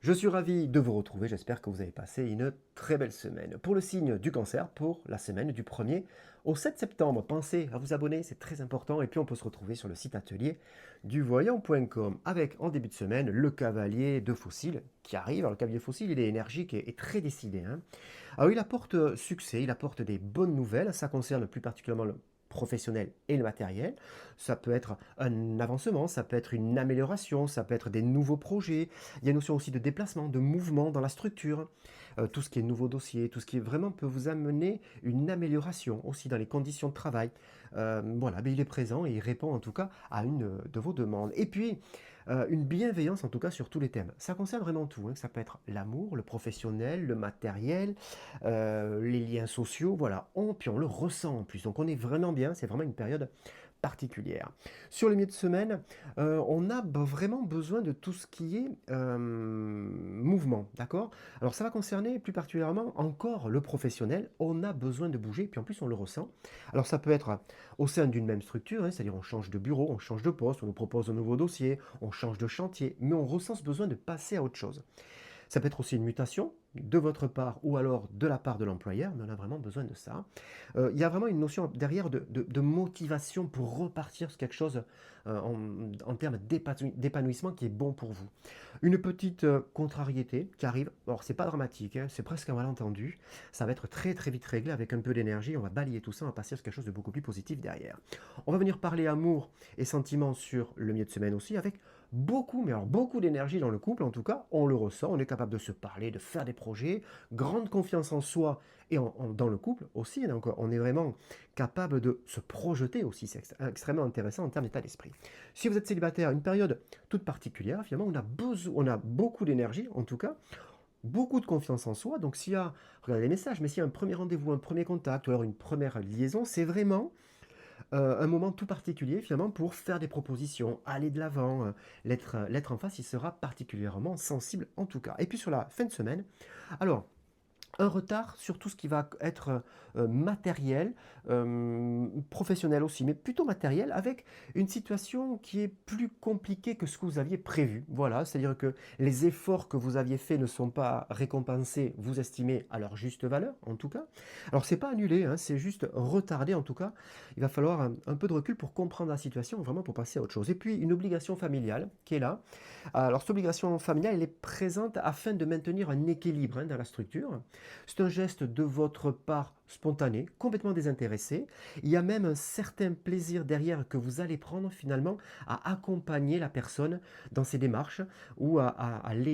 Je suis ravi de vous retrouver, j'espère que vous avez passé une très belle semaine. Pour le signe du cancer, pour la semaine du 1er au 7 septembre, pensez à vous abonner, c'est très important. Et puis on peut se retrouver sur le site atelier du voyant.com avec en début de semaine le cavalier de fossiles qui arrive. Alors le cavalier fossile, il est énergique et très décidé, hein. Alors il apporte succès, il apporte des bonnes nouvelles, ça concerne plus particulièrement le professionnel et le matériel. Ça peut être un avancement, ça peut être une amélioration, ça peut être des nouveaux projets. Il y a une notion aussi de déplacement, de mouvement dans la structure. Tout ce qui est nouveau dossier, tout ce qui vraiment peut vous amener une amélioration aussi dans les conditions de travail. Voilà, mais il est présent et il répond en tout cas à une de vos demandes. Et puis, une bienveillance en tout cas sur tous les thèmes. Ça concerne vraiment tout, hein. Ça peut être l'amour, le professionnel, le matériel, les liens sociaux, voilà. Puis on le ressent en plus. Donc on est vraiment bien, c'est vraiment une période particulière. Sur les milieux de semaine, on a vraiment besoin de tout ce qui est mouvement, d'accord. Alors ça va concerner plus particulièrement encore le professionnel. On a besoin de bouger, puis en plus on le ressent. Alors ça peut être au sein d'une même structure, hein, c'est-à-dire on change de bureau, on change de poste, on nous propose un nouveau dossier, on change de chantier, mais on ressent ce besoin de passer à autre chose. Ça peut être aussi une mutation de votre part ou alors de la part de l'employeur, mais on a vraiment besoin de ça. Il y a vraiment une notion derrière de motivation pour repartir sur quelque chose en termes d'épanouissement qui est bon pour vous. Une petite contrariété qui arrive, alors c'est pas dramatique, hein, c'est presque un malentendu, ça va être très très vite réglé avec un peu d'énergie, on va balayer tout ça, on va passer sur quelque chose de beaucoup plus positif derrière. On va venir parler amour et sentiments sur le milieu de semaine aussi avec beaucoup, mais alors beaucoup d'énergie dans le couple, en tout cas, on le ressent, on est capable de se parler, de faire des projets, grande confiance en soi et dans le couple aussi, donc on est vraiment capable de se projeter aussi, c'est extrêmement intéressant en termes d'état d'esprit. Si vous êtes célibataire, une période toute particulière, finalement, on a beaucoup d'énergie, en tout cas, beaucoup de confiance en soi, donc s'il y a, regardez les messages, mais s'il y a un premier rendez-vous, un premier contact, ou alors une première liaison, c'est vraiment un moment tout particulier finalement pour faire des propositions, aller de l'avant. L'être en face, il sera particulièrement sensible en tout cas. Et puis sur la fin de semaine, alors un retard sur tout ce qui va être matériel, professionnel aussi, mais plutôt matériel, avec une situation qui est plus compliquée que ce que vous aviez prévu. Voilà, c'est-à-dire que les efforts que vous aviez faits ne sont pas récompensés, vous estimez, à leur juste valeur, en tout cas. Alors, c'est pas annulé, hein, c'est juste retardé, en tout cas. Il va falloir un peu de recul pour comprendre la situation, vraiment pour passer à autre chose. Et puis, une obligation familiale qui est là. Alors, cette obligation familiale, elle est présente afin de maintenir un équilibre, hein, dans la structure. C'est un geste de votre part spontané, complètement désintéressé. Il y a même un certain plaisir derrière que vous allez prendre finalement à accompagner la personne dans ses démarches ou à l'aider